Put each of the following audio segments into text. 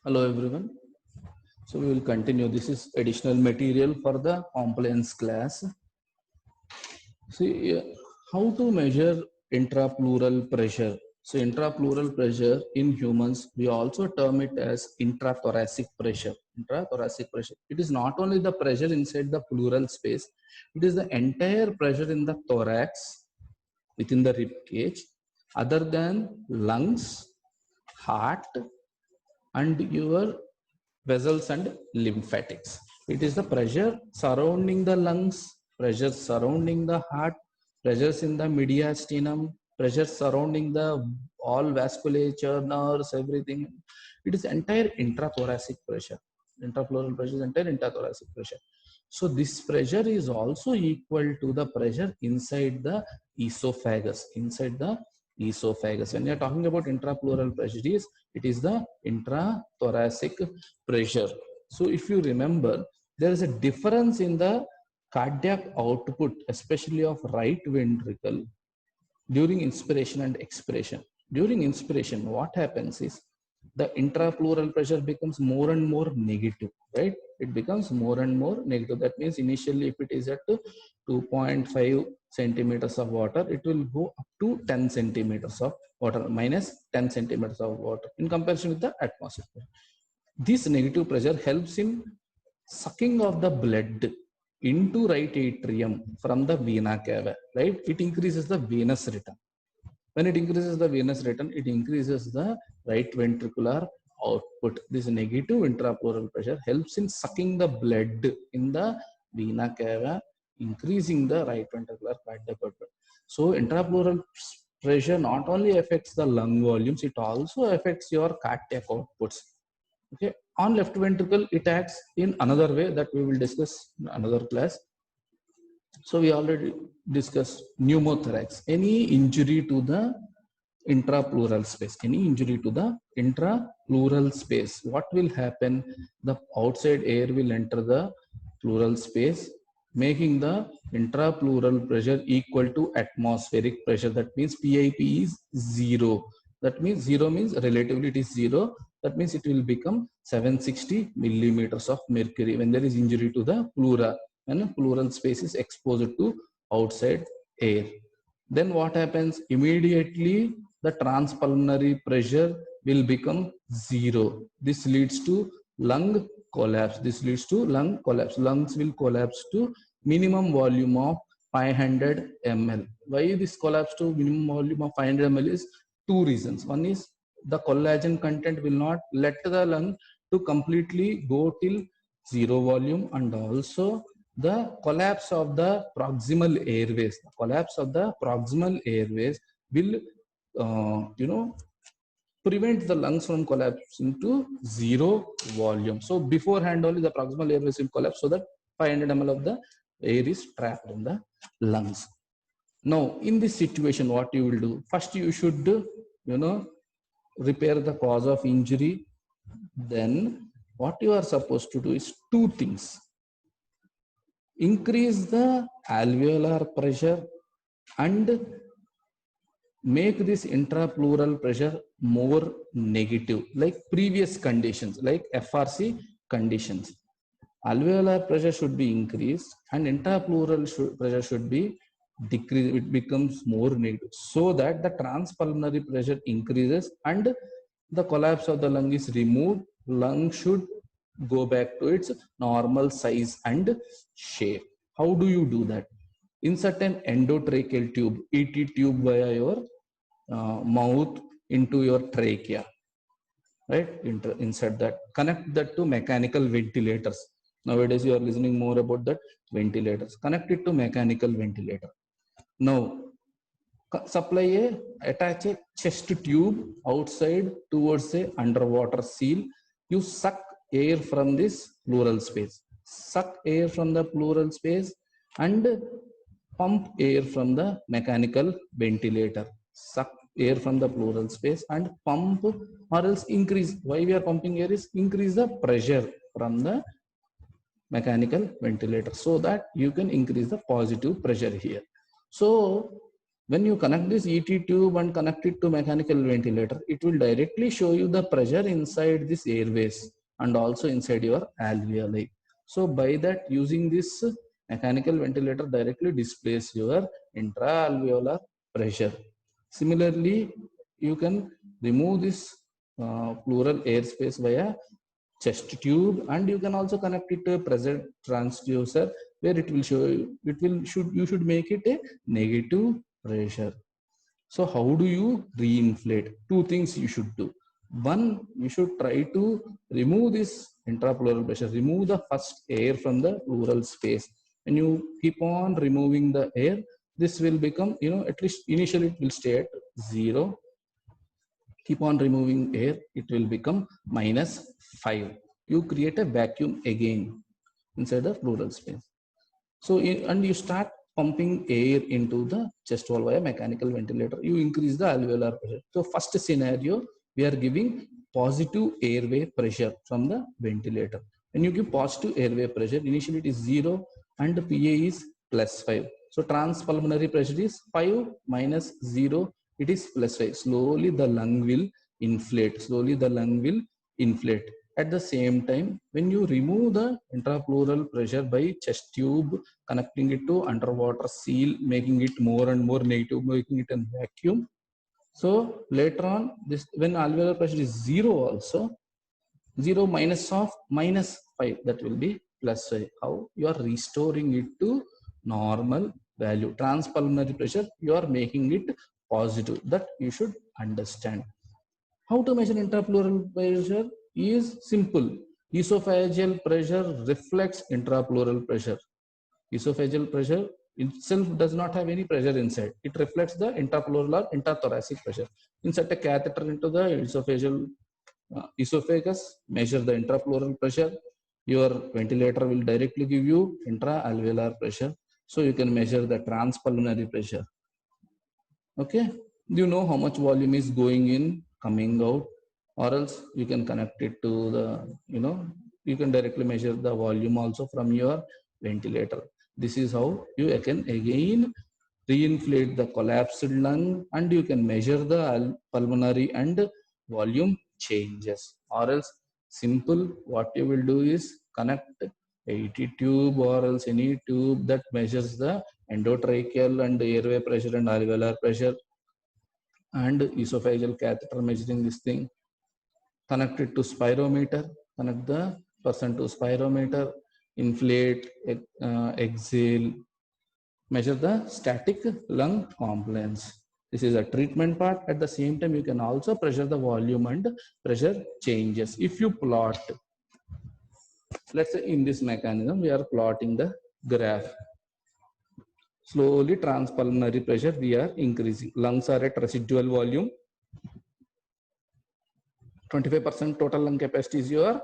Hello everyone. So we will continue. This is additional material for the compliance class. See how to measure intrapleural pressure. So intrapleural pressure in humans, we also term it as intrathoracic pressure. Intrathoracic pressure. It is not only the pressure inside the pleural space, it is the entire pressure in the thorax within the rib cage, other than lungs, heart, and your vessels and lymphatics. It is the pressure surrounding the lungs, pressure surrounding the heart, pressures in the mediastinum, pressure surrounding the all vasculature, nerves, everything. It is entire intrathoracic pressure. Intrapleural pressure is entire intrathoracic pressure. So this pressure is also equal to the pressure inside the esophagus, When we are talking about intrapleural pressure, it is the intrathoracic pressure. So if you remember, there is a difference in the cardiac output, especially of right ventricle, during inspiration and expiration. During inspiration, what happens is the intrapleural pressure becomes more and more negative, right? It becomes more and more negative. That means initially, if it is at 2.5 centimeters of water, it will go up to 10 centimeters of water, minus 10 centimeters of water in comparison with the atmosphere. This negative pressure helps in sucking of the blood into right atrium from the vena cava, right? It increases the venous return. When it increases the venous return, it increases the right ventricular output. This negative intrapleural pressure helps in sucking the blood in the vena cava, increasing the right ventricular cardiac output. So intrapleural pressure not only affects the lung volumes, it also affects your cardiac outputs. Okay, on left ventricle, it acts in another way that we will discuss in another class. So we already discussed pneumothorax. Any injury to the intrapleural space, what will happen? The outside air will enter the pleural space, making the intrapleural pressure equal to atmospheric pressure. That means PIP is zero. That means zero means relatively it is zero. That means it will become 760 millimeters of mercury when there is injury to the pleura, and pleural space is exposed to outside air. Then what happens? Immediately the transpulmonary pressure will become zero. This leads to lung collapse. Lungs will collapse to minimum volume of 500 ml. Why this collapse to minimum volume of 500 ml is two reasons. One is the collagen content will not let the lung to completely go till zero volume, and also the collapse of the proximal airways. Will prevent the lungs from collapsing to zero volume. So beforehand only the proximal airways will collapse, so that 500 ml of the air is trapped in the lungs. Now in this situation, what you will do? First you should repair the cause of injury. Then what you are supposed to do is two things: increase the alveolar pressure and make this intrapleural pressure more negative, like previous conditions, like FRC conditions. Alveolar pressure should be increased and intrapleural pressure should be decreased. It becomes more negative, so that the transpulmonary pressure increases and the collapse of the lung is removed. Lung should go back to its normal size and shape. How do you do that? Insert an endotracheal tube, ET tube, via your mouth into your trachea, right? Insert that. Connect that to mechanical ventilators. Nowadays you are listening more about that ventilators. Connect it to mechanical ventilator. Now attach a chest tube outside towards a underwater seal. You suck air from this pleural space. Suck air from the pleural space and pump air from the mechanical ventilator. Suck air from the pleural space and pump, or else increase. Why we are pumping air is increase the pressure from the mechanical ventilator, so that you can increase the positive pressure here. So When you connect this ET tube and connect it to mechanical ventilator, it will directly show you the pressure inside this airways and also inside your alveoli. So by that, using this mechanical ventilator directly displays your intra-alveolar pressure. Similarly, you can remove this pleural airspace via chest tube, and you can also connect it to a pressure transducer where it will show you, you should make it a negative pressure. So how do you reinflate? Two things you should do. One, you should try to remove this intrapleural pressure, remove the first air from the pleural space. And you keep on removing the air, this will become, at least initially it will stay at 0. Keep on removing air, it will become -5. You create a vacuum again inside the pleural space. So, and you start pumping air into the chest wall via mechanical ventilator. You increase the alveolar pressure. So, first scenario, we are giving positive airway pressure from the ventilator. When you give positive airway pressure, initially it is 0 and the PA is +5. So, transpulmonary pressure is 5 minus 0, it is +5. Slowly the lung will inflate. Slowly the lung will inflate. At the same time, when you remove the intrapleural pressure by chest tube, connecting it to underwater seal, making it more and more negative, making it a vacuum. So later on, this when alveolar pressure is 0 also, 0 minus of -5, that will be +5. How? You are restoring it to normal value. Transpulmonary pressure, you are making it positive. That you should understand. How to measure intrapleural pressure is simple. Esophageal pressure reflects intrapleural pressure. Esophageal pressure itself does not have any pressure inside. It reflects the intrapleural or intrathoracic pressure. Insert a catheter into the esophageal esophagus, measure the intrapleural pressure. Your ventilator will directly give you intra-alveolar pressure. So you can measure the transpulmonary pressure. Okay, you know how much volume is going in, coming out, or else you can connect it to the, you can directly measure the volume also from your ventilator. This is how you can again reinflate the collapsed lung, and you can measure the pulmonary and volume changes. Or else simple, what you will do is connect AT tube or else any tube that measures the endotracheal and airway pressure and alveolar pressure, and esophageal catheter measuring this thing. Connect it to spirometer, connect the person to spirometer, inflate, exhale, measure the static lung compliance. This is a treatment part. At the same time, you can also pressure the volume and pressure changes. If you plot, let's say in this mechanism, we are plotting the graph. Slowly transpulmonary pressure we are increasing. Lungs are at residual volume. 25% total lung capacity is your,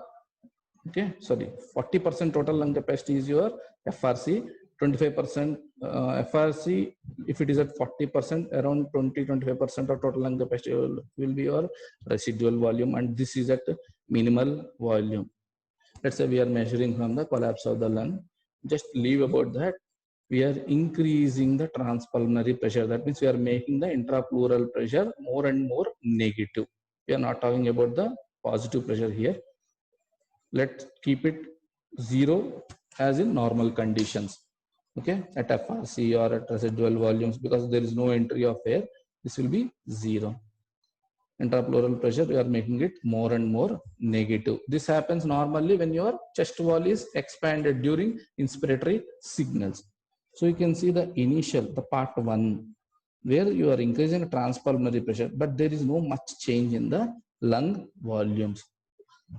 40% total lung capacity is your FRC. 25% FRC, if it is at 40%, around 20-25% of total lung capacity will be your residual volume, and this is at minimal volume. Let's say we are measuring from the collapse of the lung. Just leave about that. We are increasing the transpulmonary pressure. That means we are making the intrapleural pressure more and more negative. We are not talking about the positive pressure here. Let's keep it 0 as in normal conditions. Okay, at FRC or at residual volumes, because there is no entry of air, this will be 0. Intrapleural pressure, we are making it more and more negative. This happens normally when your chest wall is expanded during inspiratory signals. So you can see the initial, the part 1, where you are increasing transpulmonary pressure, but there is no much change in the lung volumes.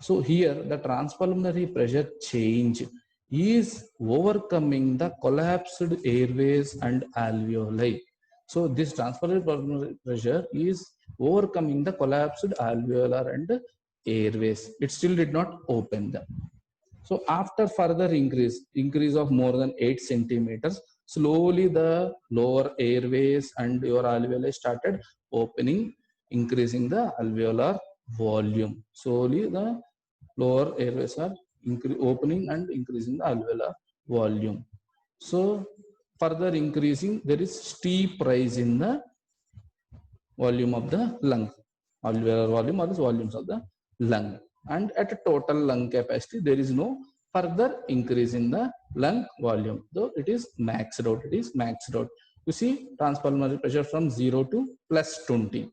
So here the transpulmonary pressure change is overcoming the collapsed airways and alveoli. So this transpulmonary pressure is overcoming the collapsed alveolar and airways. It still did not open them. So after further increase of more than 8 centimeters, slowly the lower airways and your alveoli started opening, increasing the alveolar volume. Slowly the lower airways are opening and increasing the alveolar volume. So further increasing, there is steep rise in the volume of the lung, alveolar volume or the volumes of the lung. And at a total lung capacity, there is no further increase in the lung volume, though it is maxed out. It is maxed out. You see transpulmonary pressure from 0 to plus 20.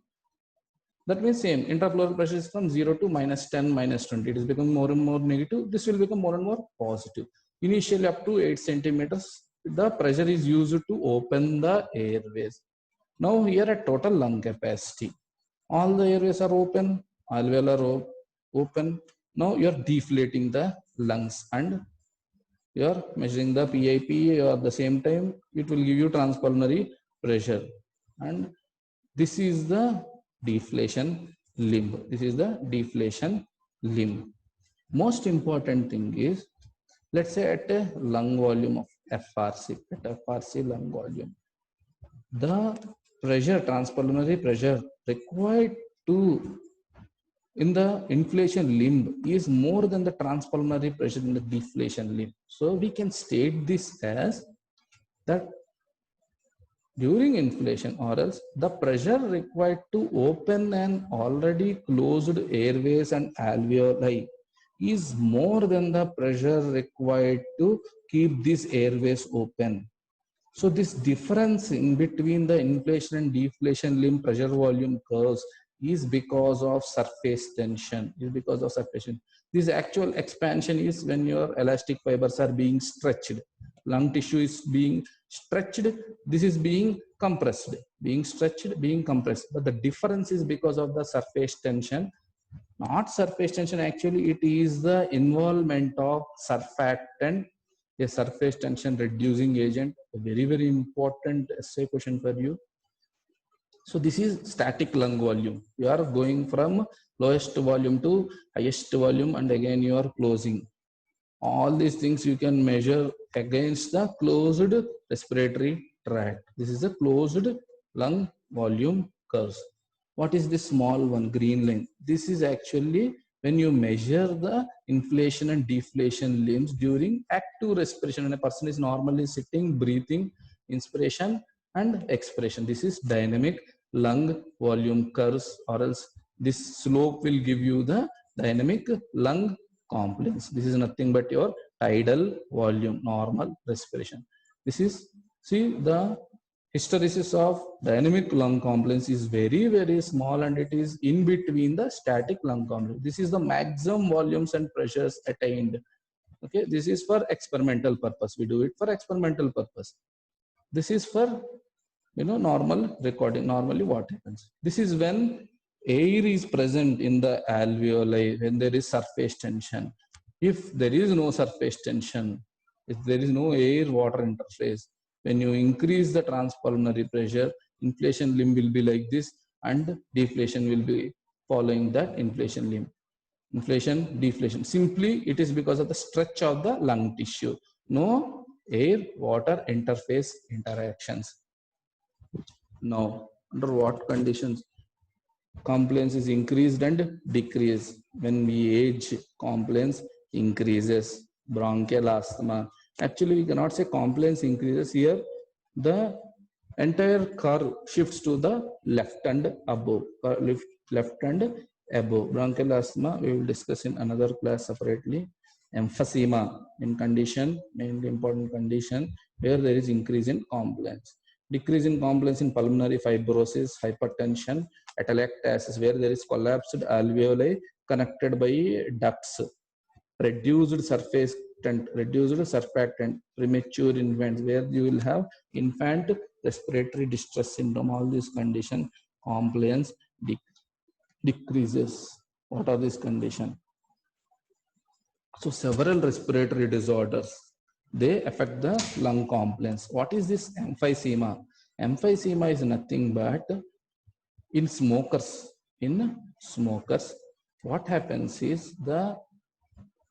That means same intrapleural pressure is from 0 to minus 10, minus 20. It is becoming more and more negative. This will become more and more positive. Initially up to 8 centimeters, the pressure is used to open the airways. Now here at total lung capacity, all the airways are open, alveolar open. Now you are deflating the lungs and you are measuring the PIP, or at the same time it will give you transpulmonary pressure. And this is the deflation limb. This is the deflation limb. Most important thing is, let's say at a lung volume of FRC, at FRC lung volume, the pressure, transpulmonary pressure required to in the inflation limb is more than the transpulmonary pressure in the deflation limb. So we can state this as that during inflation, or else the pressure required to open an already closed airways and alveoli is more than the pressure required to keep these airways open. So this difference in between the inflation and deflation limb pressure volume curves is because of surface tension. Is because of surface tension. This actual expansion is when your elastic fibers are being stretched. Lung tissue is being stretched. This is being compressed. Being stretched, being compressed. But the difference is because of the surface tension. Not surface tension. Actually, it is the involvement of surfactant, a surface tension reducing agent. A very, very important essay question for you. So this is static lung volume. You are going from lowest volume to highest volume, and again you are closing. All these things you can measure against the closed respiratory tract. This is a closed lung volume curve. What is this small one, green line? This is actually when you measure the inflation and deflation limbs during active respiration. When a person is normally sitting, breathing, inspiration and expiration. This is dynamic lung volume curves, or else this slope will give you the dynamic lung compliance. This is nothing but your tidal volume, normal respiration. This is, see, the hysteresis of dynamic lung compliance is very, very small, and it is in between the static lung compliance. This is the maximum volumes and pressures attained. Okay, this is for experimental purpose. We do it for experimental purpose. This is for, you know, normal recording. Normally what happens, this is when air is present in the alveoli, when there is surface tension. If there is no surface tension, if there is no air water interface, when you increase the transpulmonary pressure, inflation limb will be like this and deflation will be following that inflation limb. Inflation, deflation, simply it is because of the stretch of the lung tissue. No air water interface interactions. Now, under what conditions compliance is increased and decreased? When we age, compliance increases. Bronchial asthma, actually we cannot say compliance increases here. The entire curve shifts to the left and above, left and above. Bronchial asthma we will discuss in another class separately. Emphysema in condition, mainly important condition where there is increase in compliance. Decrease in compliance in pulmonary fibrosis, hypertension, atelectasis, where there is collapsed alveoli connected by ducts. Reduced surfactant, premature infants, where you will have infant respiratory distress syndrome. All these condition, compliance decreases. What are these conditions? So several respiratory disorders, they affect the lung compliance. What is this emphysema? Emphysema is nothing but in smokers. In smokers, what happens is the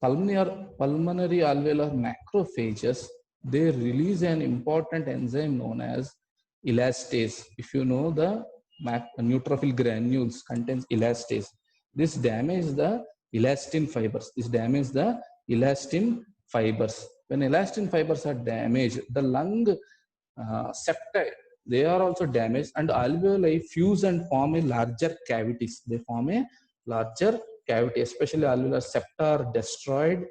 pulmonary alveolar macrophages, they release an important enzyme known as elastase. If you know, the neutrophil granules contains elastase. This damages the elastin fibers. This damages the elastin fibers. When elastin fibers are damaged, the lung septi, they are also damaged, and alveoli fuse and form a larger cavities. They form a larger cavity, especially alveolar septa are destroyed,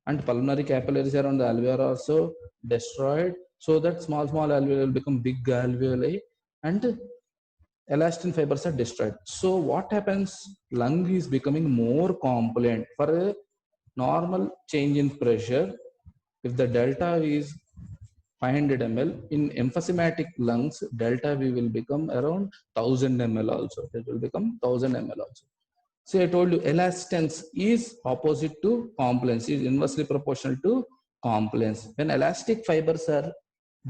and pulmonary capillaries around the alveoli are also destroyed, so that small alveoli will become big alveoli, and elastin fibers are destroyed. So what happens? Lung is becoming more compliant for a normal change in pressure. If the delta is 500 ml, in emphysematic lungs, delta V will become around 1000 ml also. It will become 1000 ml also. So I told you elastance is opposite to compliance, is inversely proportional to compliance. When elastic fibers are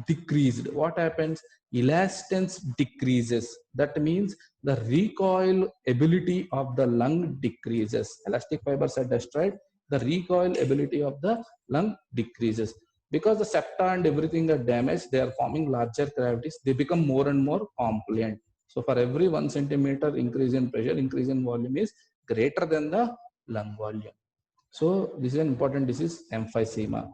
decreased, what happens? Elastance decreases. That means the recoil ability of the lung decreases. Elastic fibers are destroyed, the recoil ability of the lung decreases. Because the septa and everything are damaged, they are forming larger cavities, they become more and more compliant. So for every 1 centimeter increase in pressure, increase in volume is greater than the lung volume. So this is an important disease, emphysema.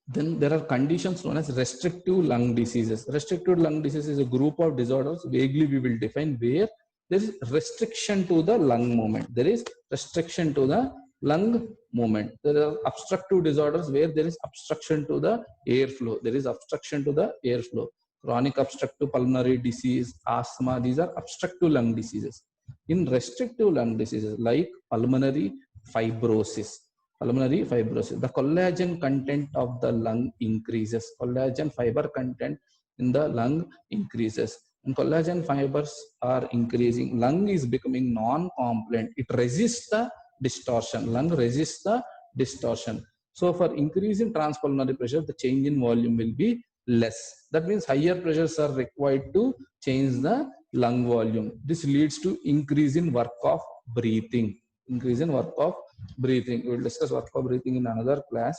Then there are conditions known as restrictive lung diseases. Restrictive lung disease is a group of disorders, vaguely we will define, where there is restriction to the lung movement. There is restriction to the lung movement. There are obstructive disorders where there is obstruction to the airflow. There is obstruction to the airflow. Chronic obstructive pulmonary disease, asthma, these are obstructive lung diseases. In restrictive lung diseases like pulmonary fibrosis, the collagen content of the lung increases. Collagen fiber content in the lung increases. And collagen fibers are increasing, lung is becoming non-compliant. It resists the distortion. Lung resists the distortion. So for increase in transpulmonary pressure, the change in volume will be less. That means higher pressures are required to change the lung volume. This leads to increase in work of breathing. Increase in work of breathing. We will discuss work of breathing in another class.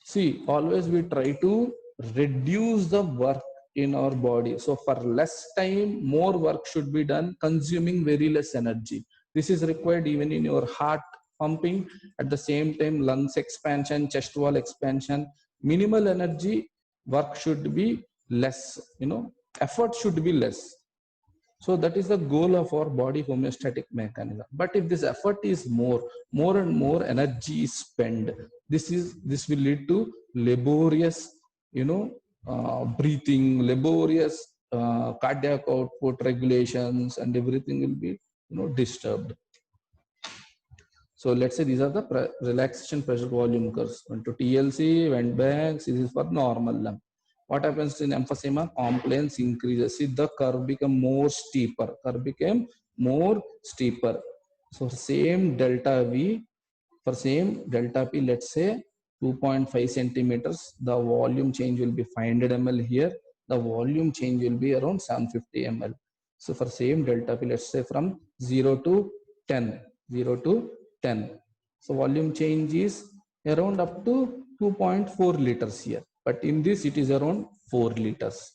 See, always we try to reduce the work in our body. So for less time, more work should be done, consuming very less energy. This is required even in your heart pumping. At the same time, lungs expansion, chest wall expansion, minimal energy, work should be less, effort should be less. So that is the goal of our body homeostatic mechanism. But if this effort is more and more energy is spent, this will lead to laborious, breathing, laborious cardiac output regulations, and everything will be, disturbed. So let's say these are the relaxation pressure volume curves. Went to TLC, went back. This is for normal lung. What happens in emphysema? Compliance increases. See, the curve become more steeper. Curve became more steeper. So same delta V, for same delta P, let's say 2.5 centimeters, the volume change will be 500 ml here. The volume change will be around 750 ml. So for same delta P, let's say from 0 to 10, 0 to 10. So volume change is around up to 2.4 liters here. But in this, it is around 4 liters.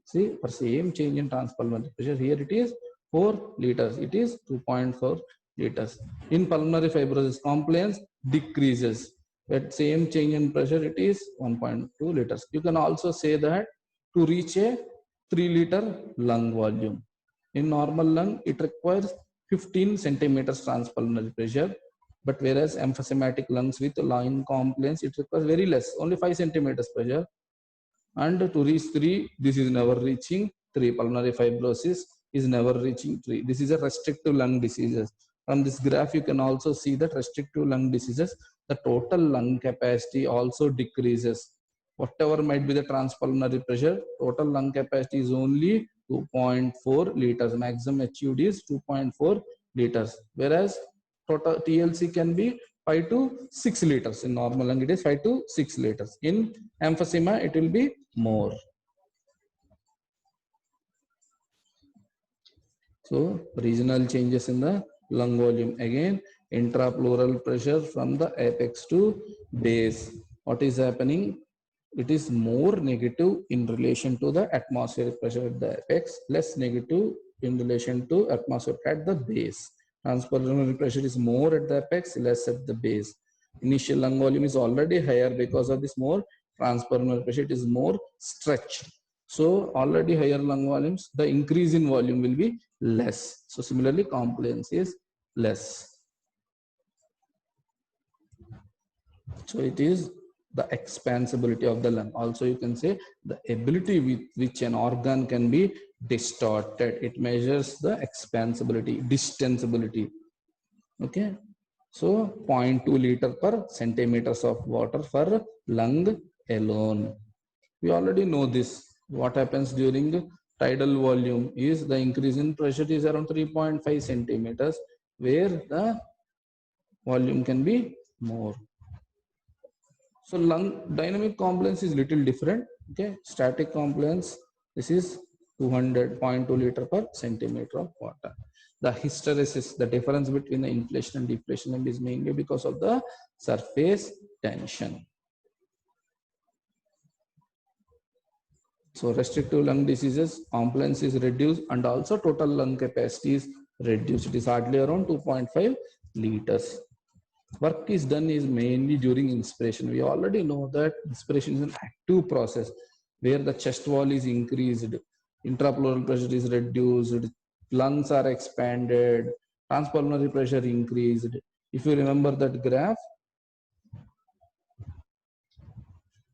See, for same change in transpulmonary pressure, here it is 4 liters. It is 2.4 liters. In pulmonary fibrosis, compliance decreases. At same change in pressure, it is 1.2 liters. You can also say that to reach a 3-liter lung volume. In normal lung, it requires 15 centimeters transpulmonary pressure. But whereas emphysematic lungs with lung compliance, it requires very less, only 5 centimeters pressure. And to reach 3, this is never reaching 3. Pulmonary fibrosis is never reaching 3. This is a restrictive lung diseases. From this graph, you can also see that restrictive lung diseases, the total lung capacity also decreases. Whatever might be the transpulmonary pressure, total lung capacity is only 2.4 liters. Maximum achieved is 2.4 liters. Whereas total TLC can be 5 to 6 liters. In normal lung, it is 5 to 6 liters. In emphysema, it will be more. So regional changes in the lung volume. Again, intrapleural pressure from the apex to base. What is happening? It is more negative in relation to the atmospheric pressure at the apex, less negative in relation to atmospheric at the base. Transpulmonary pressure is more at the apex, less at the base. Initial lung volume is already higher because of this more transpulmonary pressure, it is more stretched. So already higher lung volumes, the increase in volume will be less. So similarly, compliance is less. So it is the expansibility of the lung. Also, you can say the ability with which an organ can be distorted. It measures the expansibility, distensibility. Okay. So 0.2 liter per centimeters of water for lung alone. We already know this. What happens during tidal volume is the increase in pressure is around 3.5 centimeters, where the volume can be more. So lung dynamic compliance is little different. Okay, static compliance, this is 200.2 liter per centimeter of water. The hysteresis, the difference between the inflation and deflation is mainly because of the surface tension. So restrictive lung diseases, compliance is reduced and also total lung capacity is reduced. It is hardly around 2.5 liters. Work is done is mainly during inspiration. We already know that inspiration is an active process where the chest wall is increased, intrapleural pressure is reduced, lungs are expanded, transpulmonary pressure increased. If you remember that graph,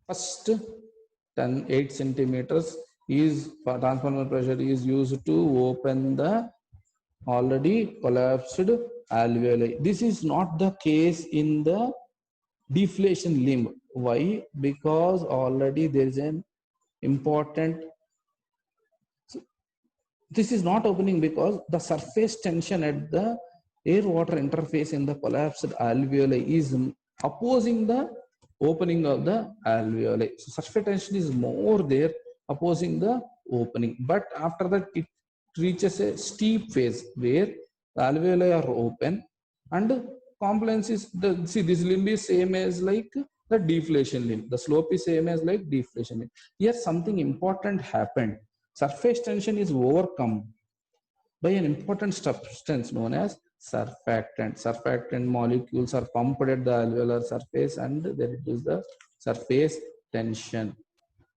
first 8 centimeters is transpulmonary pressure is used to open the already collapsed alveoli. This is not the case in the deflation limb. Why? Because already there is an important, this is not opening because the surface tension at the air water interface in the collapsed alveoli is opposing the opening of the alveoli. So surface tension is more there opposing the opening, but after that it reaches a steep phase where the alveoli are open and compliance is the, see, this limb is same as like the deflation limb. The slope is same as like deflation limb. Here something important happened. Surface tension is overcome by an important substance known as surfactant. Surfactant molecules are pumped at the alveolar surface and they reduce the surface tension.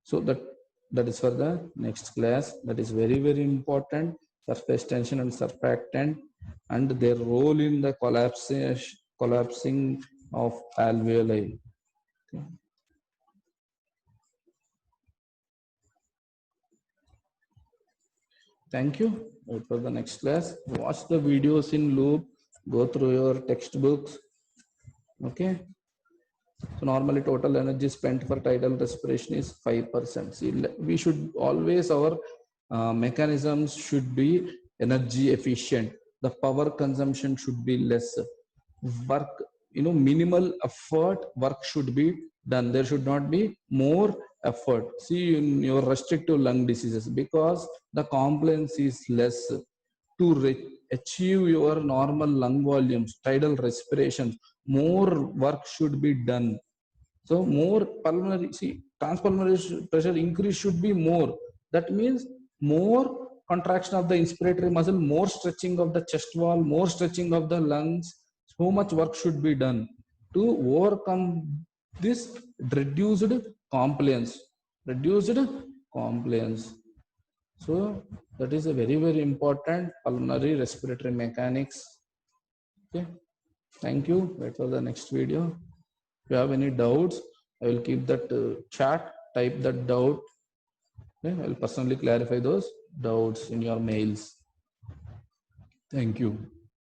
So that is for the next class. That is very, very important. Surface tension and surfactant and their role in the collapsing of alveoli. Okay. Thank you. Wait for the next class. Watch the videos in loop. Go through your textbooks. Okay. So normally total energy spent for tidal respiration is 5%. See, we should always, our mechanisms should be energy efficient. The power consumption should be less. Work, minimal effort, work should be done. There should not be more effort. See, in your restrictive lung diseases, because the compliance is less, to achieve your normal lung volumes, tidal respiration, more work should be done. So more pulmonary, see, transpulmonary pressure increase should be more. That means more contraction of the inspiratory muscle, more stretching of the chest wall, more stretching of the lungs. So much work should be done to overcome this reduced compliance. Reduced compliance. So that is a very, very important pulmonary respiratory mechanics. Okay. Thank you. Wait for the next video. If you have any doubts, I will keep that chat, type that doubt. Okay. I will personally clarify those doubts in your mails. Thank you.